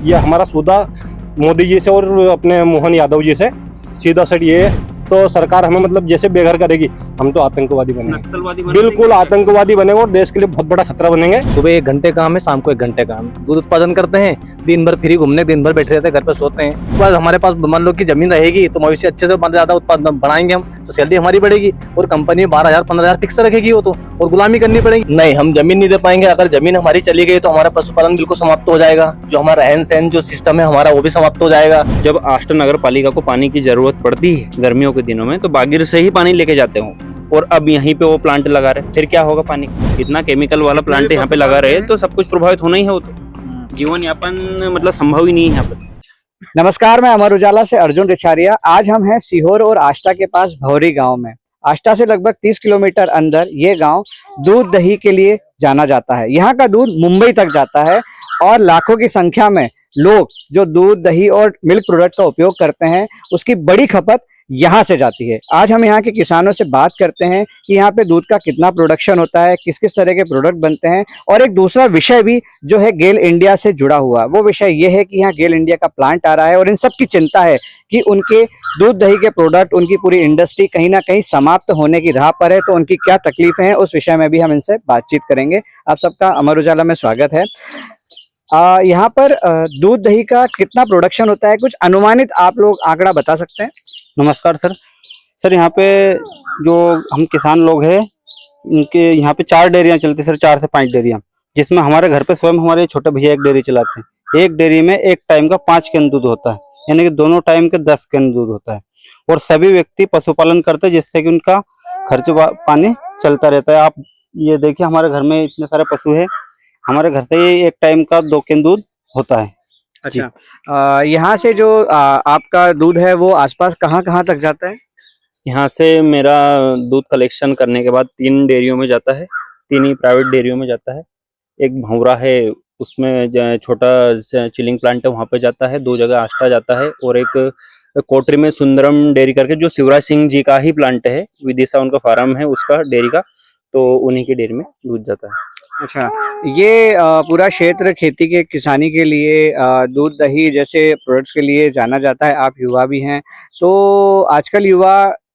ये हमारा सौदा मोदी जी से और अपने मोहन यादव जी से सीधा सट ये है। तो सरकार हमें मतलब जैसे बेघर करेगी, हम तो आतंकवादी बनेंगे, नक्सलवादी बनेंगे। बिल्कुल आतंकवादी बनेंगे और देश के लिए बहुत बड़ा खतरा बनेंगे। सुबह 1 घंटे काम है, शाम को 1 घंटे काम है। दूध उत्पादन करते हैं, दिन भर फ्री घूमने, दिन भर बैठे रहते हैं, घर पे सोते हैं। बस हमारे पास मान लो कि जमीन रहेगी तो मवेशी अच्छे से ज्यादा उत्पादन बढ़ाएंगे हम, तो सैलरी हमारी बढ़ेगी और कंपनी 12,000 15,000 फिक्स रखेगी वो तो, और गुलामी करनी पड़ेगी। नहीं, हम जमीन नहीं दे पाएंगे। अगर जमीन हमारी चली गई तो हमारा पशुपालन बिल्कुल समाप्त हो जाएगा। जो हमारा रहन सहन जो सिस्टम है हमारा वो भी समाप्त हो जाएगा। जब आष्टा नगर पालिका को पानी की जरूरत पड़ती है गर्मियों के दिनों में, तो बागिर से ही पानी लेके जाते हो, और अब यहीं पे वो प्लांट लगा रहे, फिर क्या होगा? पानी इतना केमिकल वाला प्लांट यहाँ पे लगा रहे, तो सब कुछ प्रभावित होना ही है। वो तो जीवन यापन मतलब संभव ही नहीं है यहाँ पे। नमस्कार, मैं अमर उजाला से अर्जुन रिछारिया। आज हम हैं सीहोर और आष्टा के पास भौरी गांव में। आष्टा से लगभग 30 किलोमीटर अंदर ये गांव दूध दही के लिए जाना जाता है। यहाँ का दूध मुंबई तक जाता है और लाखों की संख्या में लोग जो दूध दही और मिल्क प्रोडक्ट का उपयोग करते हैं, उसकी बड़ी खपत यहाँ से जाती है। आज हम यहाँ के किसानों से बात करते हैं कि यहाँ पे दूध का कितना प्रोडक्शन होता है, किस किस तरह के प्रोडक्ट बनते हैं, और एक दूसरा विषय भी जो है गेल इंडिया से जुड़ा हुआ, वो विषय ये है कि यहाँ गेल इंडिया का प्लांट आ रहा है और इन सब की चिंता है कि उनके दूध दही के प्रोडक्ट, उनकी पूरी इंडस्ट्री कहीं ना कहीं समाप्त होने की राह पर है। तो उनकी क्या तकलीफें हैं, उस विषय में भी हम इनसे बातचीत करेंगे। आप सबका अमर उजाला में स्वागत है। यहाँ पर दूध दही का कितना प्रोडक्शन होता है, कुछ अनुमानित आप लोग आंकड़ा बता सकते हैं? नमस्कार सर यहाँ पे जो हम किसान लोग हैं, इनके यहाँ पे 4 डेयरियाँ चलती है सर, 4 से 5 डेयरियाँ, जिसमें हमारे घर पे स्वयं हमारे छोटे भैया एक डेयरी चलाते हैं। एक डेयरी में एक टाइम का 5 कैन दूध होता है, यानी कि दोनों टाइम के 10 कैन दूध होता है। और सभी व्यक्ति पशुपालन करते हैं, जिससे कि उनका खर्च पानी चलता रहता है। आप ये देखिए, हमारे घर में इतने सारे पशु है, हमारे घर से एक टाइम का 2 कैन दूध होता है। अच्छा, यहाँ से जो आपका दूध है वो आसपास कहाँ कहाँ तक जाता है? यहाँ से मेरा दूध कलेक्शन करने के बाद 3 डेयरियों में जाता है, 3 ही प्राइवेट डेयरियों में जाता है। एक भंवरा है, उसमें छोटा चिलिंग प्लांट है, वहाँ पे जाता है। 2 जगह आष्टा जाता है, और एक कोटरी में सुंदरम डेयरी करके जो शिवराज सिंह जी का ही प्लांट है, विदिशा उनका फार्म है उसका डेयरी का, तो उन्हीं की डेयरी में दूध जाता है। अच्छा, ये पूरा क्षेत्र खेती के किसानी के लिए दूध दही जैसे प्रोडक्ट्स के लिए जाना जाता है। आप युवा भी हैं, तो आजकल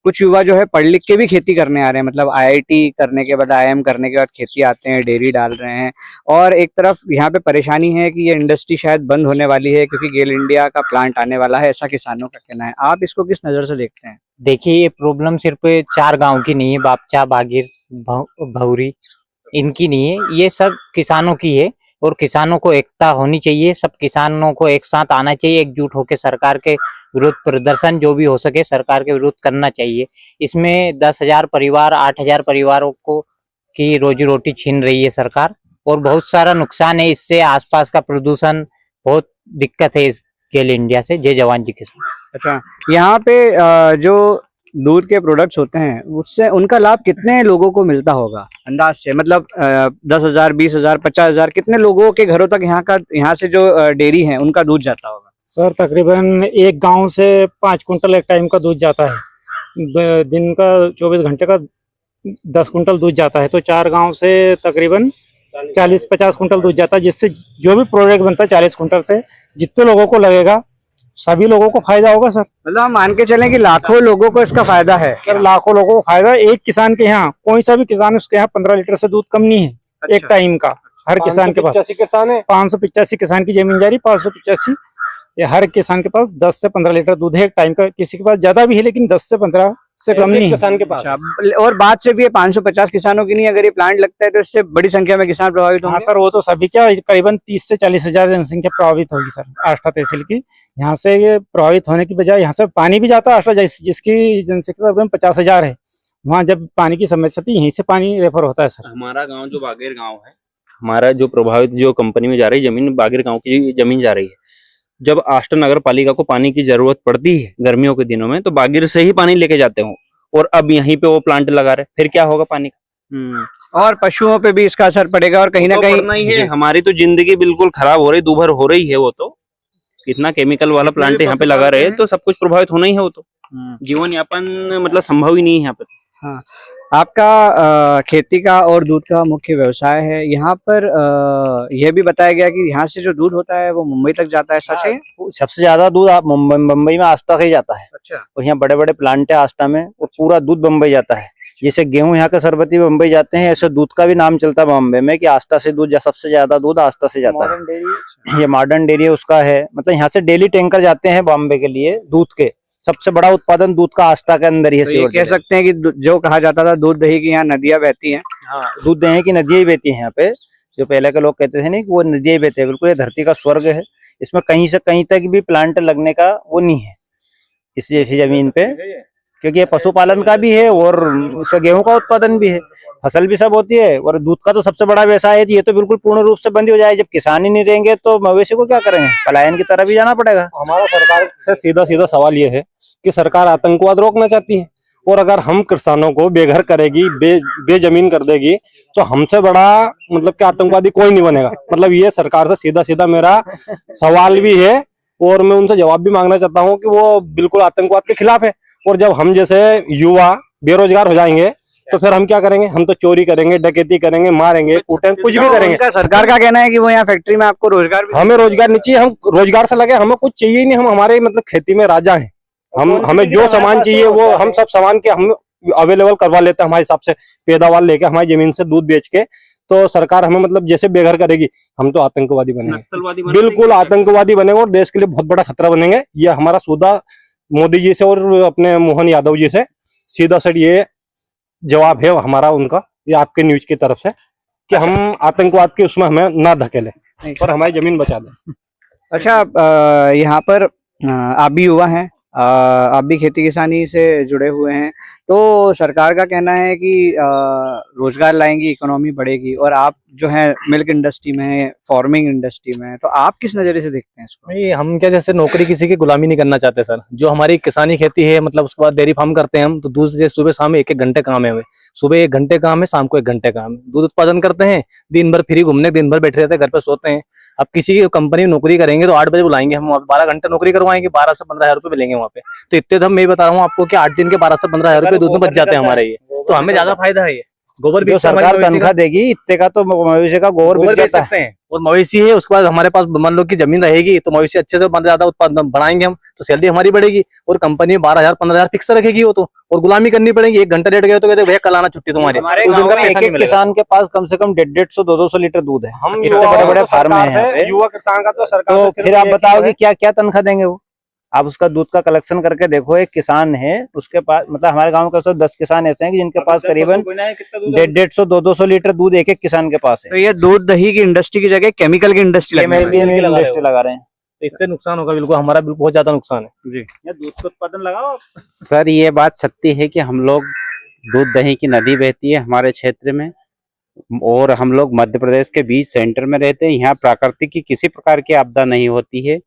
कुछ युवा जो है पढ़ लिख के भी खेती करने आ रहे हैं, मतलब आईआईटी करने के बाद, आईएम करने के बाद खेती आते हैं, डेयरी डाल रहे हैं। और एक तरफ यहाँ पे परेशानी है कि ये इंडस्ट्री शायद बंद होने वाली है क्योंकि गेल इंडिया का प्लांट आने वाला है, ऐसा किसानों का कहना है। आप इसको किस नज़र से देखते हैं? देखिए, ये प्रॉब्लम सिर्फ 4 गांव की नहीं है, बापचा, बागिर, भौरी, इनकी नहीं है, ये सब किसानों की है। और किसानों को एकता होनी चाहिए, सब किसानों को एक साथ आना चाहिए, एकजुट होकर सरकार के विरुद्ध प्रदर्शन जो भी हो सके सरकार के विरुद्ध करना चाहिए। इसमें 10,000 परिवार, 8,000 परिवारों को की रोजी रोटी छीन रही है सरकार, और बहुत सारा नुकसान है इससे। आसपास का प्रदूषण, बहुत दिक्कत है इस गेल इंडिया से। जय जवान जी किसान। अच्छा, यहाँ पे जो दूध के प्रोडक्ट्स होते हैं उससे उनका लाभ कितने लोगों को मिलता होगा अंदाज से? मतलब 10,000, 20,000, 50,000, कितने लोगों के घरों तक यहाँ से जो डेयरी है उनका दूध जाता होगा? सर तकरीबन एक गांव से 5 कुंटल एक टाइम का दूध जाता है। दिन का 24 घंटे का 10 कुंटल दूध जाता है, तो 4 गांव से तकरीबन 40-50 कुंटल दूध जाता है, जिससे जो भी प्रोडक्ट बनता है 40 कुंटल से जितने लोगों को लगेगा सभी लोगों को फायदा होगा सर। मतलब हम मान के चलें कि लाखों लोगों को इसका फायदा है सर, लाखों लोगों को फायदा। एक किसान के यहाँ, कोई सा भी किसान, उसके यहाँ 15 लीटर से दूध कम नहीं है। अच्छा। एक टाइम का हर किसान के पास 585 किसान की जमीन जा रही, 585 ये हर किसान के पास 10 से 15 लीटर दूध है एक टाइम का। किसी के पास ज्यादा भी है, लेकिन 10 से 15 से कम नहीं किसान के पास। अच्छा, और बात से भी ये 550 किसानों की नहीं, अगर ये प्लांट लगता है तो इससे बड़ी संख्या में किसान प्रभावित होंगे। हाँ सर, वो तो सभी क्या, करीबन 30 से 40,000 जनसंख्या प्रभावित होगी सर आष्टा तहसील की। यहाँ से ये प्रभावित होने की बजाय यहाँ से पानी भी जाता है आष्टा, जिसकी जनसंख्या तकरीबन 50,000 है। वहाँ जब पानी की समस्या थी, यहीं से पानी रेफर होता है सर। हमारा गाँव जो बागेर गाँव है, हमारा जो प्रभावित जो कंपनी में जा रही जमीन, बागेर गाँव की जमीन जा रही है। जब आष्टा नगर पालिका को पानी की जरूरत पड़ती है गर्मियों के दिनों में, तो बागेर से ही पानी लेके जाते हो, और अब यहीं पे वो प्लांट लगा रहे, फिर क्या होगा? पानी का और पशुओं पे भी इसका असर पड़ेगा, और कहीं ना कहीं है। हमारी तो जिंदगी बिल्कुल खराब हो रही, दूभर हो रही है। वो तो इतना केमिकल वाला प्लांट यहाँ पे लगा रहे, तो सब कुछ प्रभावित होना ही है। वो तो जीवन यापन मतलब संभव ही नहीं है यहाँ पे। हाँ, आपका खेती का और दूध का मुख्य व्यवसाय है। यहाँ पर यह भी बताया गया कि यहाँ से जो दूध होता है वो मुंबई तक जाता है, सच है? सबसे ज्यादा दूध आप मुंबई में आस्था से ही जाता है। अच्छा। और यहाँ बड़े बड़े प्लांट है आस्था में, और पूरा दूध बम्बई जाता है। जैसे गेहूं यहाँ के सरबती बम्बई जाते हैं, ऐसे दूध का भी नाम चलता है बॉम्बे में कि आस्था से दूध सबसे ज्यादा दूध आस्था से जाता है। ये मॉडर्न डेयरी उसका है, मतलब यहाँ से डेली टैंकर जाते हैं बॉम्बे के लिए दूध के। सबसे बड़ा उत्पादन दूध का आस्था के अंदर ही है। तो ये कह सकते हैं कि जो कहा जाता था दूध दही की यहाँ नदियां बहती हैं। हाँ, दूध दही की नदियां ही बहती हैं यहाँ पे। जो पहले के लोग कहते थे नहीं कि वो नदियां ही बहते हैं, बिल्कुल ये धरती का स्वर्ग है। इसमें कहीं से कहीं तक भी प्लांट लगने का वो नहीं है इस जैसी जमीन पे, क्योंकि ये पशुपालन का भी है और उसका गेहूं का उत्पादन भी है, फसल भी सब होती है। और दूध का तो सबसे बड़ा व्यवसाय है। ये तो बिल्कुल पूर्ण रूप से बंद हो जाए। जब किसान ही नहीं रहेंगे तो मवेशी को क्या करेंगे, पलायन की तरफ भी जाना पड़ेगा। हमारा सरकार से सीधा सीधा सवाल ये है कि सरकार आतंकवाद रोकना चाहती है, और अगर हम किसानों को बेघर करेगी, बेजमीन कर देगी, तो हमसे बड़ा मतलब कि आतंकवादी कोई नहीं बनेगा। मतलब ये सरकार से सीधा सीधा मेरा सवाल भी है, और मैं उनसे जवाब भी मांगना चाहता हूँ कि वो बिल्कुल आतंकवाद के खिलाफ है। और जब हम जैसे युवा बेरोजगार हो जाएंगे तो फिर हम क्या करेंगे? हम तो चोरी करेंगे, डकैती करेंगे, मारेंगे, कूटेंगे, कुछ भी करेंगे। सरकार का कहना है कि वो यहाँ फैक्ट्री में आपको रोजगार भी, हमें रोजगार नहीं चाहिए, हम रोजगार से लगे, हमें कुछ चाहिए ही नहीं। हम हमारे मतलब खेती में राजा हैं। हमें जो सामान चाहिए वो हम सब सामान के हम अवेलेबल करवा लेते हैं हमारे हिसाब से, पैदावार लेके हमारी जमीन से दूध बेच के। तो सरकार हमें मतलब जैसे बेघर करेगी, हम तो आतंकवादी बनेंगे, बिल्कुल आतंकवादी बनेंगे, और देश के लिए बहुत बड़ा खतरा बनेंगे। ये हमारा सूदा मोदी जी से और अपने मोहन यादव जी से सीधा सर ये जवाब है हमारा उनका, ये आपके न्यूज की तरफ से, कि हम आतंकवाद के उसमें हमें ना धकेले और हमारी जमीन बचा दें। अच्छा, यहाँ पर आप भी युवा हैं, आप भी खेती किसानी से जुड़े हुए हैं, तो सरकार का कहना है कि रोजगार लाएंगी, इकोनॉमी बढ़ेगी, और आप जो है मिल्क इंडस्ट्री में है, फार्मिंग इंडस्ट्री में है, तो आप किस नजरिए से देखते हैं इसको? नहीं, हम क्या जैसे नौकरी किसी की गुलामी नहीं करना चाहते सर। जो हमारी किसानी खेती है, मतलब उसके बाद डेयरी फार्म करते हैं हम, तो दूध से सुबह शाम 1-1 घंटे काम है हमें। सुबह 1 घंटे काम है, शाम को 1 घंटे काम है। दूध उत्पादन करते हैं, दिन भर फ्री घूमने, दिन भर बैठे रहते हैं, घर पे सोते हैं। अब किसी की कंपनी में नौकरी करेंगे तो 8 बजे बुलाएंगे, हम 12 घंटे नौकरी करवाएंगे, 12 से 15 हजार रुपए मिलेंगे वहाँ पे। तो इतने तो मैं बता रहा हूँ आपको कि 8 दिन के 12 से 15 हजार रुपए दूध में बच जाते हैं हमारे। ये तो हमें ज्यादा फायदा है। ये गोबर भी सरकार तनख्वाह देगी, इतने का तो मवेशी का गोबर बेच जाता है। और मवेशी है, उसके बाद हमारे पास मान लो कि जमीन रहेगी तो मवेशी अच्छे से ज्यादा उत्पादन बढ़ाएंगे हम, तो सैलरी हमारी बढ़ेगी। और कंपनी 12,000-15,000 फिक्स रखेगी वो तो, और गुलामी करनी पड़ेगी। 1 घंटा लेट गए तो कहते भैया कल आना छुट्टी तुम्हारी। उस दिन का एक किसान के पास कम से कम 150-200 लीटर दूध है। हम इतने बड़े बड़े फार्म है, युवा किसान का तो सरकार तो फिर आप बताओ कि क्या क्या तनख्वाह देंगे वो? आप उसका दूध का कलेक्शन करके देखो। एक किसान है, उसके पास मतलब हमारे गांव के 10 किसान ऐसे हैं कि जिनके पास करीबन 150-200 लीटर दूध एक किसान के पास है। तो ये दूध दही की इंडस्ट्री की जगह केमिकल की इंडस्ट्री लगा रहे हैं, तो इससे नुकसान होगा। बिल्कुल हमारा बिल्कुल बहुत ज्यादा नुकसान है जी। दूध का उत्पादन लगाओ सर। ये बात सत्य है कि हम लोग दूध दही की नदी बहती है हमारे क्षेत्र में, और हम लोग मध्य प्रदेश के बीच सेंटर में रहते हैं। यहाँ प्राकृतिक की किसी प्रकार की आपदा नहीं होती है,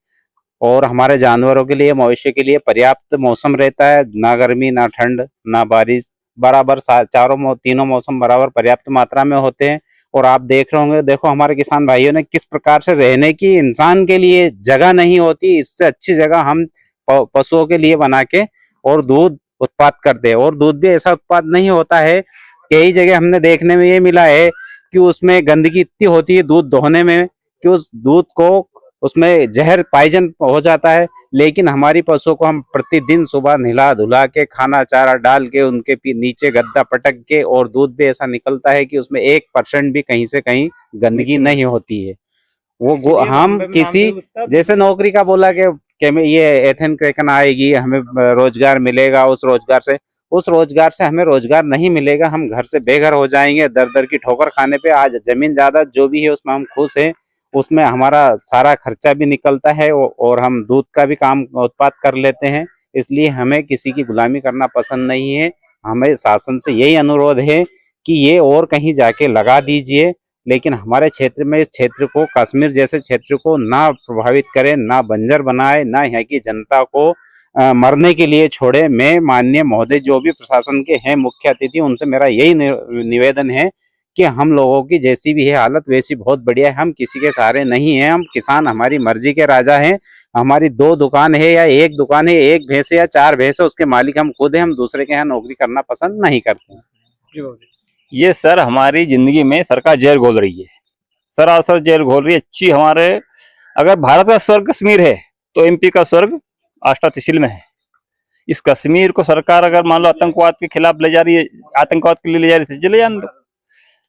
और हमारे जानवरों के लिए, मवेशियों के लिए पर्याप्त मौसम रहता है। ना गर्मी, ना ठंड, ना बारिश, बराबर तीनों मौसम बराबर पर्याप्त मात्रा में होते हैं। और आप देख रहे होंगे, देखो हमारे किसान भाइयों ने किस प्रकार से रहने की इंसान के लिए जगह नहीं होती, इससे अच्छी जगह हम पशुओं के लिए बना के और दूध उत्पाद करते हैं। और दूध भी ऐसा उत्पाद नहीं होता है, कई जगह हमने देखने में ये मिला है कि उसमें गंदगी इतनी होती है दूध दोहने में कि उस दूध को उसमें जहर पाइजन हो जाता है। लेकिन हमारी पशुओं को हम प्रतिदिन सुबह नहला धुला के, खाना चारा डाल के, उनके नीचे गद्दा पटक के, और दूध भी ऐसा निकलता है कि उसमें 1% भी कहीं से कहीं गंदगी नहीं होती है। वो हम किसी जैसे नौकरी का बोला कि ये एथेन क्रैकन आएगी, हमें रोजगार मिलेगा, उस रोजगार से हमें रोजगार नहीं मिलेगा। हम घर से बेघर हो जाएंगे, दर दर की ठोकर खाने पे। आज जमीन जायदाद जो भी है उसमें हम खुश हैं, उसमें हमारा सारा खर्चा भी निकलता है, और हम दूध का भी काम उत्पाद कर लेते हैं। इसलिए हमें किसी की गुलामी करना पसंद नहीं है। हमें शासन से यही अनुरोध है कि ये और कहीं जाके लगा दीजिए, लेकिन हमारे क्षेत्र में, इस क्षेत्र को, कश्मीर जैसे क्षेत्र को ना प्रभावित करे, ना बंजर बनाए, ना यहाँ की जनता को मरने के लिए छोड़े। मैं माननीय महोदय जो भी प्रशासन के हैं मुख्य अतिथि, उनसे मेरा यही निवेदन है कि हम लोगों की जैसी भी है हालत वैसी बहुत बढ़िया है। हम किसी के सहारे नहीं हैं, हम किसान हमारी मर्जी के राजा हैं। हमारी 2 दुकान है या 1 दुकान है, 1 भैंस या 4 भैंस है, उसके मालिक हम खुद हैं। हम दूसरे के यहाँ नौकरी करना पसंद नहीं करते हैं। ये सर हमारी जिंदगी में सरकार जहर घोल रही है, सरासर जहर घोल रही है। अच्छी हमारे अगर भारत का स्वर्ग कश्मीर है तो एमपी का स्वर्ग आष्टा तहसील में है। इस कश्मीर को सरकार अगर मान लो आतंकवाद के खिलाफ ले जा रही है, आतंकवाद के लिए ले जा रही है, चले जाने दो।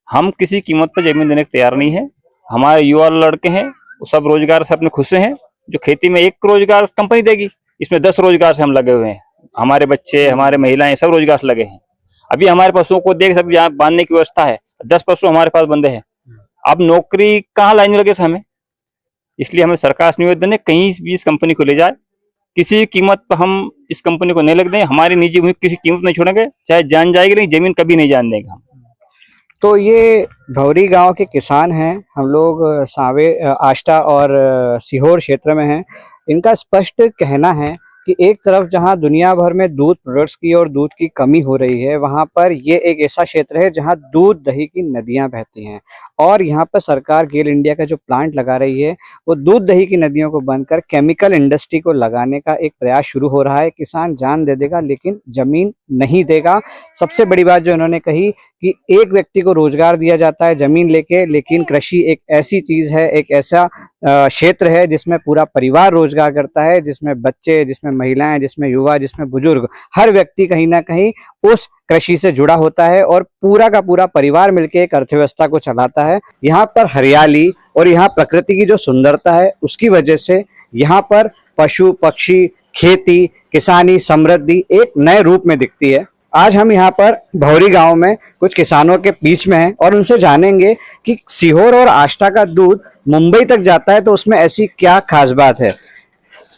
हम किसी कीमत पर जमीन देने को तैयार नहीं है। हमारे युवा लड़के हैं वो सब रोजगार से अपने खुश हैं। जो खेती में 1 रोजगार कंपनी देगी, इसमें 10 रोजगार से हम लगे हुए हैं। हमारे बच्चे, हमारे महिलाएं सब रोजगार से लगे हैं। अभी हमारे पशुओं को देख सब यहाँ बांधने की व्यवस्था है, 10 पशु हमारे पास बंदे हैं। अब नौकरी कहाँ लाइन लगे हमें, इसलिए हमें सरकार से निवेदन है कहीं भी इस कंपनी को ले जाए, किसी कीमत पर हम इस कंपनी को नहीं लग दें। हमारी निजी भूमि किसी कीमत नहीं छोड़ेंगे, चाहे जान जाएगी नहीं, जमीन कभी नहीं जान देंगे हम। तो ये भौरी गांव के किसान हैं, हम लोग सांवे आष्टा और सीहोर क्षेत्र में हैं। इनका स्पष्ट कहना है कि एक तरफ जहां दुनिया भर में दूध प्रोडक्ट्स की और दूध की कमी हो रही है, वहां पर ये एक ऐसा क्षेत्र है जहां दूध दही की नदियां बहती हैं। और यहाँ पर सरकार गेल इंडिया का जो प्लांट लगा रही है वो दूध दही की नदियों को बंद कर केमिकल इंडस्ट्री को लगाने का एक प्रयास शुरू हो रहा है। किसान जान दे देगा लेकिन जमीन नहीं देगा। सबसे बड़ी बात जो इन्होंने कही कि एक व्यक्ति को रोजगार दिया जाता है जमीन लेके, लेकिन कृषि एक ऐसी चीज है, एक ऐसा क्षेत्र है जिसमें पूरा परिवार रोजगार करता है, जिसमें बच्चे, जिसमें महिलाएं, जिसमें युवा, जिसमें बुजुर्ग, हर व्यक्ति कहीं ना कहीं उस कृषि से जुड़ा होता है और पूरा का पूरा परिवार मिलकर एक अर्थव्यवस्था को चलाता है। यहाँ पर हरियाली और यहाँ प्रकृति की जो सुंदरता है उसकी वजह से यहाँ पर पशु पक्षी, खेती, किसानी, समृद्धि एक नए रूप में दिखती है। आज हम यहाँ पर भौरी गांव में कुछ किसानों के बीच में हैं और उनसे जानेंगे कि सीहोर और आष्टा का दूध मुंबई तक जाता है तो उसमें ऐसी क्या खास बात है।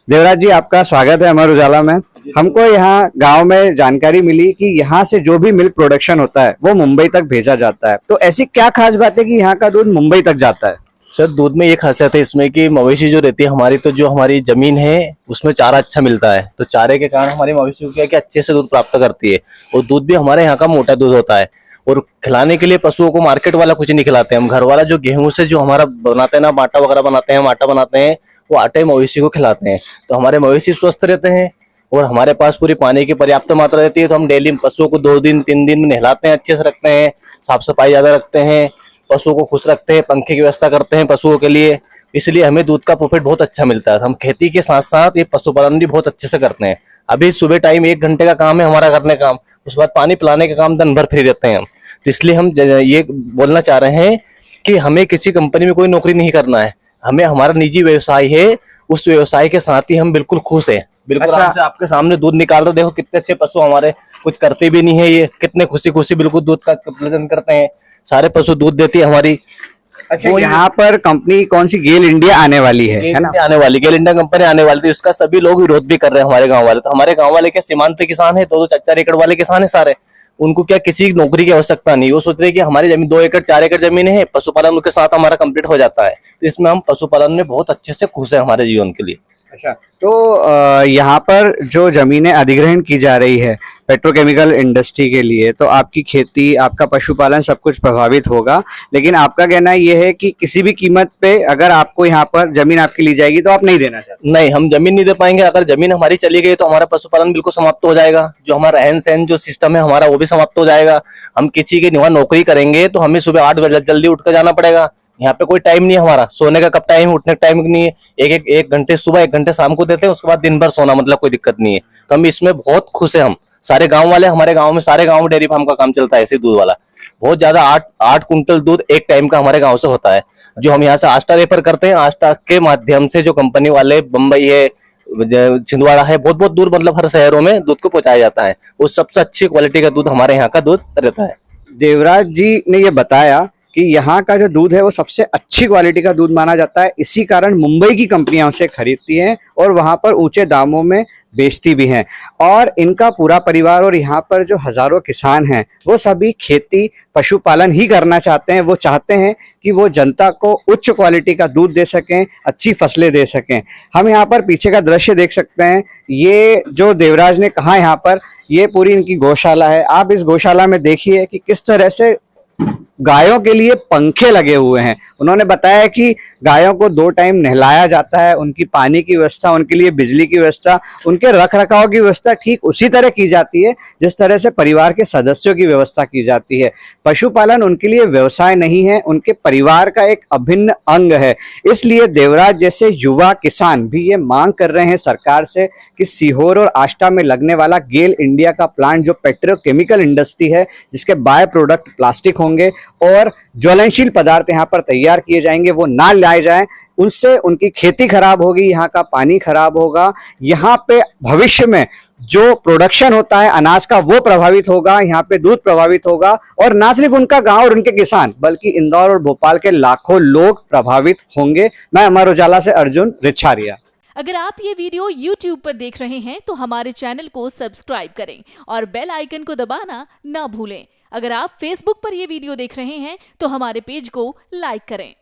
देवराज जी, आपका स्वागत है अमर उजाला में। हमको यहाँ गांव में जानकारी मिली कि यहाँ से जो भी मिल्क प्रोडक्शन होता है वो मुंबई तक भेजा जाता है, तो ऐसी क्या खास बात है कि यहाँ का दूध मुंबई तक जाता है? सर, दूध में ये खासियत है इसमें कि मवेशी जो रहती है हमारी, तो जो हमारी जमीन है उसमें चारा अच्छा मिलता है, तो चारे के कारण हमारी मवेशी को क्या है कि अच्छे से दूध प्राप्त करती है। और दूध भी हमारे यहाँ का मोटा दूध होता है। और खिलाने के लिए पशुओं को मार्केट वाला कुछ नहीं खिलाते हैं हम, घर वाला जो गेहूं से जो हमारा बनाते हैं ना, आटा वगैरह बनाते हैं, आटा बनाते हैं, वो आटे मवेशी को खिलाते हैं। तो हमारे मवेशी स्वस्थ रहते हैं और हमारे पास पूरी पानी की पर्याप्त मात्रा रहती है। तो हम डेली पशुओं को 2 दिन 3 दिन में नहलाते हैं, अच्छे से रखते हैं, साफ सफाई ज्यादा रखते हैं, पशुओं को खुश रखते हैं, पंखे की व्यवस्था करते हैं पशुओं के लिए। इसलिए हमें दूध का प्रॉफिट बहुत अच्छा मिलता है। हम खेती के साथ साथ ये पशुपालन भी बहुत अच्छे से करते हैं। अभी सुबह टाइम 1 घंटे का काम है हमारा करने का काम, उसके बाद पानी पिलाने का काम दिन भर फ्री रहते हैं हम। तो इसलिए हम ये बोलना चाह रहे हैं कि हमें किसी कंपनी में कोई नौकरी नहीं करना है, हमें हमारा निजी व्यवसाय है, उस व्यवसाय के साथ ही हम बिल्कुल खुश हैं। बिल्कुल अच्छा। आपके सामने दूध निकाल रहे, देखो कितने अच्छे पशु हमारे, कुछ करते भी नहीं है, ये कितने खुशी खुशी बिल्कुल दूध का प्रदर्शन करते हैं। सारे पशु दूध देती है हमारी। अच्छा, यहाँ पर कंपनी कौन सी गेल इंडिया आने वाली है ना? आने वाली गेल इंडिया कंपनी आने वाली थी, उसका सभी लोग विरोध भी कर रहे हैं हमारे गांव वाले। तो हमारे गांव वाले के सीमांत किसान है, 2-2 4-4 एकड़ वाले किसान है सारे, उनको क्या किसी नौकरी की आवश्यकता नहीं। वो सोच रहे कि हमारी जमीन 2 एकड़ 4 एकड़ जमीन है, पशुपालन उनके साथ हमारा कंप्लीट हो जाता है। तो इसमें हम पशुपालन में बहुत अच्छे से खुश है हमारे जीवन के लिए। अच्छा, तो यहाँ पर जो जमीनें अधिग्रहण की जा रही है पेट्रोकेमिकल इंडस्ट्री के लिए, तो आपकी खेती, आपका पशुपालन सब कुछ प्रभावित होगा, लेकिन आपका कहना यह है कि किसी भी कीमत पे अगर आपको यहाँ पर जमीन आपकी ली जाएगी तो आप नहीं देना चाहते? नहीं, हम जमीन नहीं दे पाएंगे। अगर जमीन हमारी चली गई तो हमारा पशुपालन बिल्कुल समाप्त हो जाएगा, जो हमारा रहन सहन जो सिस्टम है हमारा वो भी समाप्त हो जाएगा। हम किसी के वहाँ नौकरी करेंगे तो हमें सुबह 8 बजे जल्दी उठ कर जाना पड़ेगा। यहाँ पे कोई टाइम नहीं है हमारा, सोने का कब टाइम, उठने का टाइम नहीं है। एक घंटे सुबह 1 घंटे शाम को देते हैं, उसके बाद दिन भर सोना, मतलब कोई दिक्कत नहीं है। तो हम इसमें बहुत खुश है। हम सारे गांव वाले, हमारे गांव में सारे गांव में डेयरी फार्म का काम चलता है ऐसे दूध वाला। बहुत ज्यादा 8 कुंटल दूध एक टाइम का हमारे गाँव से होता है, जो हम यहाँ से आष्टा रेफर करते हैं। आष्टा के माध्यम से जो कंपनी वाले बम्बई है, छिंदवाड़ा है, बहुत बहुत दूर, मतलब हर शहरों में दूध को पहुंचाया जाता है। वो सबसे अच्छी क्वालिटी का दूध हमारे यहाँ का दूध रहता है। देवराज जी ने ये बताया कि यहाँ का जो दूध है वो सबसे अच्छी क्वालिटी का दूध माना जाता है, इसी कारण मुंबई की कंपनियां उसे खरीदती हैं और वहां पर ऊंचे दामों में बेचती भी हैं। और इनका पूरा परिवार और यहाँ पर जो हजारों किसान हैं वो सभी खेती पशुपालन ही करना चाहते हैं। वो चाहते हैं कि वो जनता को उच्च क्वालिटी का दूध दे सकें, अच्छी फसलें दे सकें। हम यहाँ पर पीछे का दृश्य देख सकते हैं, ये जो देवराज ने कहा यहाँ पर, ये पूरी इनकी गौशाला है। आप इस गौशाला में देखिए कि किस तरह से गायों के लिए पंखे लगे हुए हैं। उन्होंने बताया कि गायों को 2 टाइम नहलाया जाता है, उनकी पानी की व्यवस्था, उनके लिए बिजली की व्यवस्था, उनके रख रखाव की व्यवस्था ठीक उसी तरह की जाती है जिस तरह से परिवार के सदस्यों की व्यवस्था की जाती है। पशुपालन उनके लिए व्यवसाय नहीं है, उनके परिवार का एक अभिन्न अंग है। इसलिए देवराज जैसे युवा किसान भी ये मांग कर रहे हैं सरकार से कि सीहोर और आष्टा में लगने वाला गेल इंडिया का प्लांट, जो पेट्रोकेमिकल इंडस्ट्री है, जिसके बाय प्रोडक्ट प्लास्टिक होंगे और ज्वलनशील पदार्थ यहाँ पर तैयार किए जाएंगे, वो ना लाए जाएं। उनसे उनकी खेती खराब होगी, यहाँ का पानी खराब होगा, यहाँ पे भविष्य में जो प्रोडक्शन होता है अनाज का वो प्रभावित होगा, यहाँ पे दूध प्रभावित होगा, और ना सिर्फ उनका गांव और उनके किसान बल्कि इंदौर और भोपाल के लाखों लोग प्रभावित होंगे। मैं अमर उजाला से अर्जुन रिछारिया। अगर आप ये वीडियो YouTube पर देख रहे हैं तो हमारे चैनल को सब्सक्राइब करें और बेल आइकन को दबाना ना भूलें। अगर आप Facebook पर ये वीडियो देख रहे हैं तो हमारे पेज को लाइक करें।